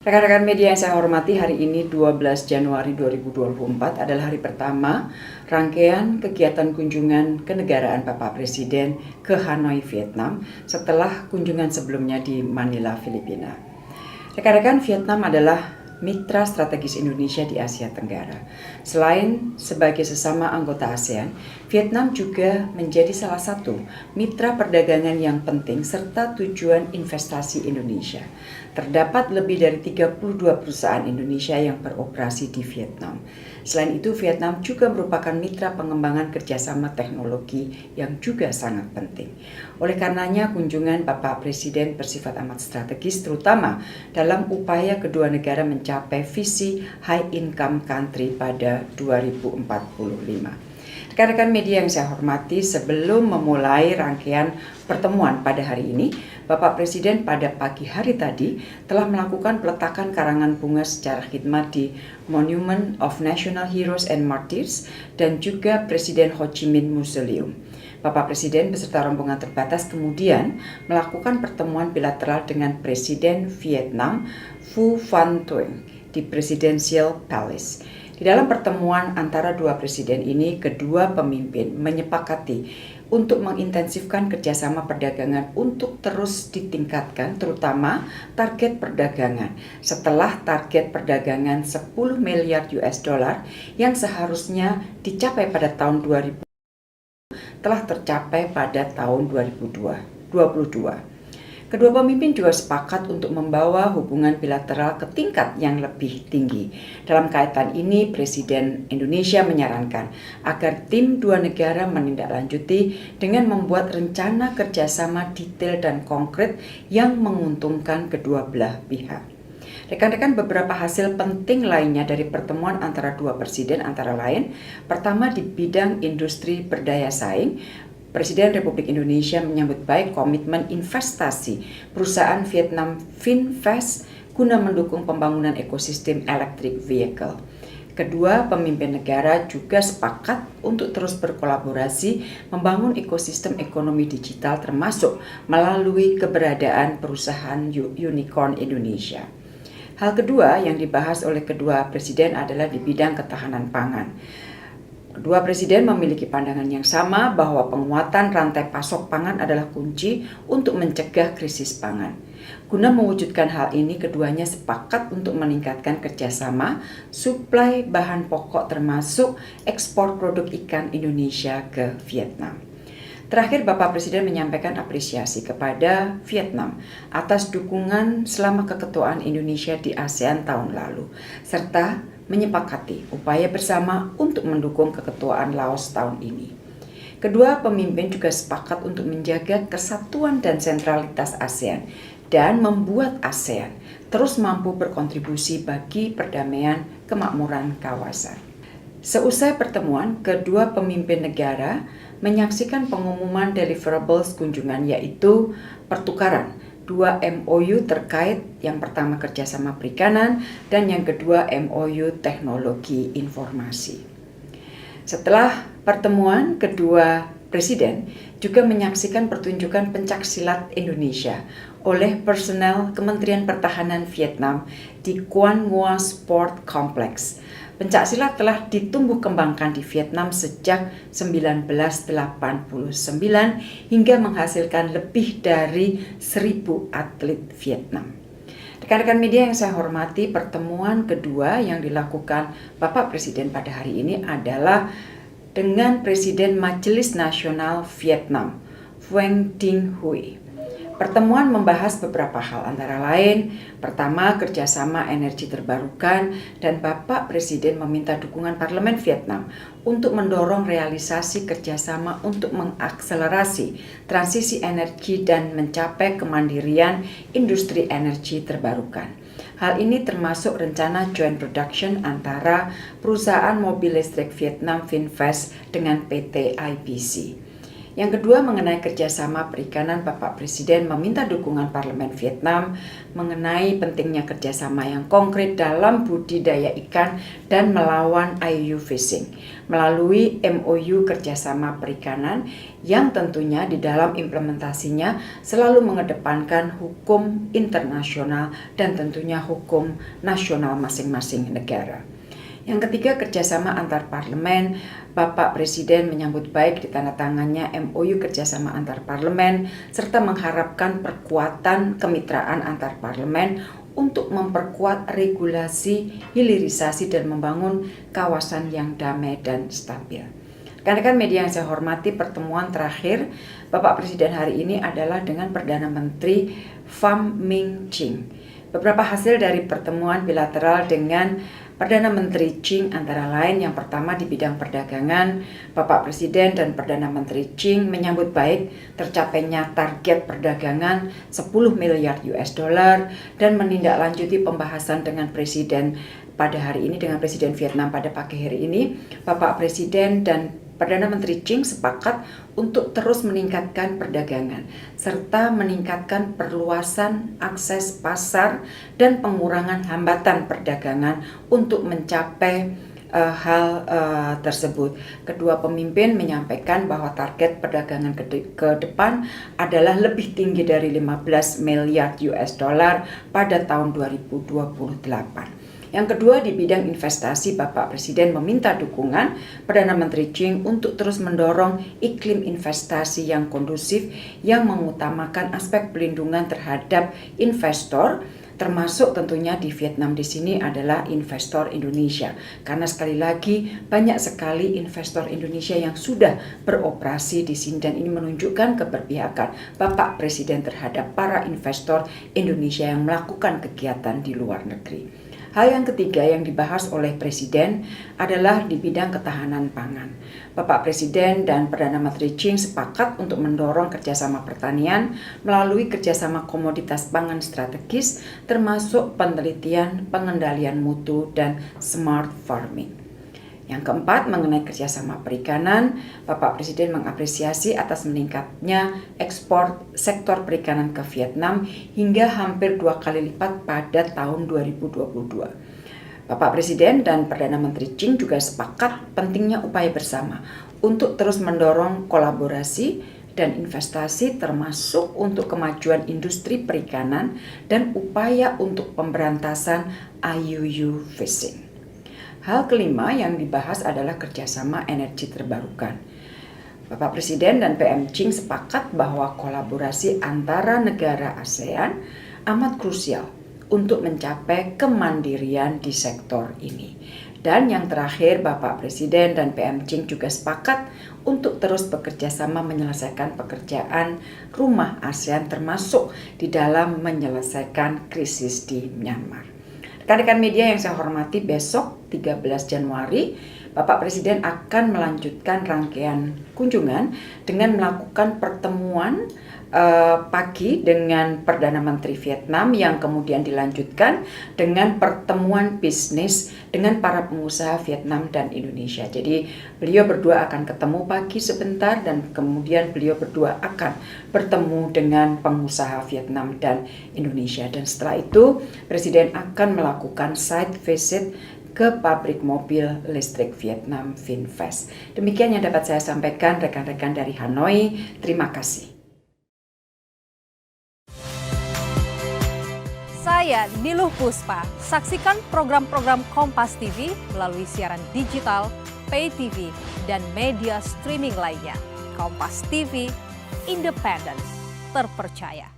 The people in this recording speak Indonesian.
Rekan-rekan media yang saya hormati, hari ini 12 Januari 2024 adalah hari pertama rangkaian kegiatan kunjungan kenegaraan Bapak Presiden ke Hanoi, Vietnam setelah kunjungan sebelumnya di Manila, Filipina. Rekan-rekan, Vietnam adalah mitra strategis Indonesia di Asia Tenggara. Selain sebagai sesama anggota ASEAN, Vietnam juga menjadi salah satu mitra perdagangan yang penting serta tujuan investasi Indonesia. Terdapat lebih dari 32 perusahaan Indonesia yang beroperasi di Vietnam. Selain itu, Vietnam juga merupakan mitra pengembangan kerjasama teknologi yang juga sangat penting. Oleh karenanya, kunjungan Bapak Presiden bersifat amat strategis, terutama dalam upaya kedua negara mencapai visi high income country pada 2045. Rekan-rekan media yang saya hormati, sebelum memulai rangkaian pertemuan pada hari ini, Bapak Presiden pada pagi hari tadi telah melakukan peletakan karangan bunga secara khidmat di Monument of National Heroes and Martyrs dan juga Presiden Ho Chi Minh Mausoleum. Bapak Presiden beserta rombongan terbatas kemudian melakukan pertemuan bilateral dengan Presiden Vietnam Phu Van Thuong di Presidential Palace. Di dalam pertemuan antara dua presiden ini, kedua pemimpin menyepakati untuk mengintensifkan kerjasama perdagangan untuk terus ditingkatkan, terutama target perdagangan. Setelah target perdagangan 10 miliar US dollar yang seharusnya dicapai pada tahun 2000 telah tercapai pada tahun 2022. Kedua pemimpin juga sepakat untuk membawa hubungan bilateral ke tingkat yang lebih tinggi. Dalam kaitan ini, Presiden Indonesia menyarankan agar tim dua negara menindaklanjuti dengan membuat rencana kerjasama detail dan konkret yang menguntungkan kedua belah pihak. Rekan-rekan, beberapa hasil penting lainnya dari pertemuan antara dua presiden antara lain, pertama di bidang industri berdaya saing, Presiden Republik Indonesia menyambut baik komitmen investasi perusahaan Vietnam Vinfast guna mendukung pembangunan ekosistem electric vehicle. Kedua pemimpin negara juga sepakat untuk terus berkolaborasi membangun ekosistem ekonomi digital termasuk melalui keberadaan perusahaan unicorn Indonesia. Hal kedua yang dibahas oleh kedua presiden adalah di bidang ketahanan pangan. Kedua presiden memiliki pandangan yang sama bahwa penguatan rantai pasok pangan adalah kunci untuk mencegah krisis pangan. Guna mewujudkan hal ini, keduanya sepakat untuk meningkatkan kerjasama suplai bahan pokok termasuk ekspor produk ikan Indonesia ke Vietnam. Terakhir, Bapak Presiden menyampaikan apresiasi kepada Vietnam atas dukungan selama keketuaan Indonesia di ASEAN tahun lalu, serta menyepakati upaya bersama untuk mendukung keketuaan Laos tahun ini. Kedua pemimpin juga sepakat untuk menjaga kesatuan dan sentralitas ASEAN dan membuat ASEAN terus mampu berkontribusi bagi perdamaian kemakmuran kawasan. Seusai pertemuan, kedua pemimpin negara menyaksikan pengumuman deliverables kunjungan, yaitu pertukaran 2 MOU terkait yang pertama kerjasama perikanan dan yang kedua MOU teknologi informasi. Setelah pertemuan, kedua presiden juga menyaksikan pertunjukan pencaksilat Indonesia oleh personel Kementerian Pertahanan Vietnam di Quan Ngoa Sport Complex. Pencaksilat telah ditumbuh kembangkan di Vietnam sejak 1989 hingga menghasilkan lebih dari 1.000 atlet Vietnam. Rekan-rekan media yang saya hormati, pertemuan kedua yang dilakukan Bapak Presiden pada hari ini adalah dengan Presiden Majelis Nasional Vietnam, Nguyen Dinh Huy. Pertemuan membahas beberapa hal, antara lain, pertama, kerjasama energi terbarukan, dan Bapak Presiden meminta dukungan Parlemen Vietnam untuk mendorong realisasi kerjasama untuk mengakselerasi transisi energi dan mencapai kemandirian industri energi terbarukan. Hal ini termasuk rencana joint production antara perusahaan mobil listrik Vietnam Vinfast dengan PT IBC. Yang kedua, mengenai kerjasama perikanan, Bapak Presiden meminta dukungan Parlemen Vietnam mengenai pentingnya kerjasama yang konkret dalam budidaya ikan dan melawan IUU fishing melalui MOU kerjasama perikanan yang tentunya di dalam implementasinya selalu mengedepankan hukum internasional dan tentunya hukum nasional masing-masing negara. Yang ketiga, kerjasama antar parlemen. Bapak Presiden menyambut baik ditandatangannya MOU kerjasama antar parlemen serta mengharapkan perkuatan kemitraan antar parlemen untuk memperkuat regulasi, hilirisasi dan membangun kawasan yang damai dan stabil. Rekan-rekan media yang saya hormati, pertemuan terakhir Bapak Presiden hari ini adalah dengan Perdana Menteri Pham Minh Chinh. Beberapa hasil dari pertemuan bilateral dengan Perdana Menteri Chinh antara lain yang pertama di bidang perdagangan, Bapak Presiden dan Perdana Menteri Chinh menyambut baik tercapainya target perdagangan 10 miliar US dollar dan menindaklanjuti pembahasan dengan Presiden pada hari ini dengan Presiden Vietnam pada pagi hari ini. Bapak Presiden dan Perdana Menteri Chinh sepakat untuk terus meningkatkan perdagangan serta meningkatkan perluasan akses pasar dan pengurangan hambatan perdagangan untuk mencapai hal tersebut. Kedua pemimpin menyampaikan bahwa target perdagangan ke depan adalah lebih tinggi dari 15 miliar US dollar pada tahun 2028. Yang kedua, di bidang investasi, Bapak Presiden meminta dukungan Perdana Menteri Chinh untuk terus mendorong iklim investasi yang kondusif yang mengutamakan aspek pelindungan terhadap investor, termasuk tentunya di Vietnam di sini adalah investor Indonesia. Karena sekali lagi banyak sekali investor Indonesia yang sudah beroperasi di sini dan ini menunjukkan keberpihakan Bapak Presiden terhadap para investor Indonesia yang melakukan kegiatan di luar negeri. Hal yang ketiga yang dibahas oleh Presiden adalah di bidang ketahanan pangan. Bapak Presiden dan Perdana Menteri Chinh sepakat untuk mendorong kerjasama pertanian melalui kerjasama komoditas pangan strategis termasuk penelitian, pengendalian mutu, dan smart farming. Yang keempat, mengenai kerjasama perikanan, Bapak Presiden mengapresiasi atas meningkatnya ekspor sektor perikanan ke Vietnam hingga hampir 2 kali lipat pada tahun 2022. Bapak Presiden dan Perdana Menteri Chinh juga sepakat pentingnya upaya bersama untuk terus mendorong kolaborasi dan investasi termasuk untuk kemajuan industri perikanan dan upaya untuk pemberantasan IUU fishing. Hal kelima yang dibahas adalah kerjasama energi terbarukan. Bapak Presiden dan PM Chinh sepakat bahwa kolaborasi antara negara ASEAN amat krusial untuk mencapai kemandirian di sektor ini. Dan yang terakhir, Bapak Presiden dan PM Chinh juga sepakat untuk terus bekerja sama menyelesaikan pekerjaan rumah ASEAN termasuk di dalam menyelesaikan krisis di Myanmar. Rekan-rekan media yang saya hormati, besok 13 Januari Bapak Presiden akan melanjutkan rangkaian kunjungan dengan melakukan pertemuan pagi dengan Perdana Menteri Vietnam yang kemudian dilanjutkan dengan pertemuan bisnis dengan para pengusaha Vietnam dan Indonesia. Jadi beliau berdua akan ketemu pagi sebentar dan kemudian beliau berdua akan bertemu dengan pengusaha Vietnam dan Indonesia. Dan setelah itu Presiden akan melakukan site visit ke pabrik mobil listrik Vietnam VinFast. Demikian yang dapat saya sampaikan rekan-rekan dari Hanoi. Terima kasih. Saya Niluh Puspa. Saksikan program-program Kompas TV melalui siaran digital, pay TV, dan media streaming lainnya. Kompas TV, independen, terpercaya.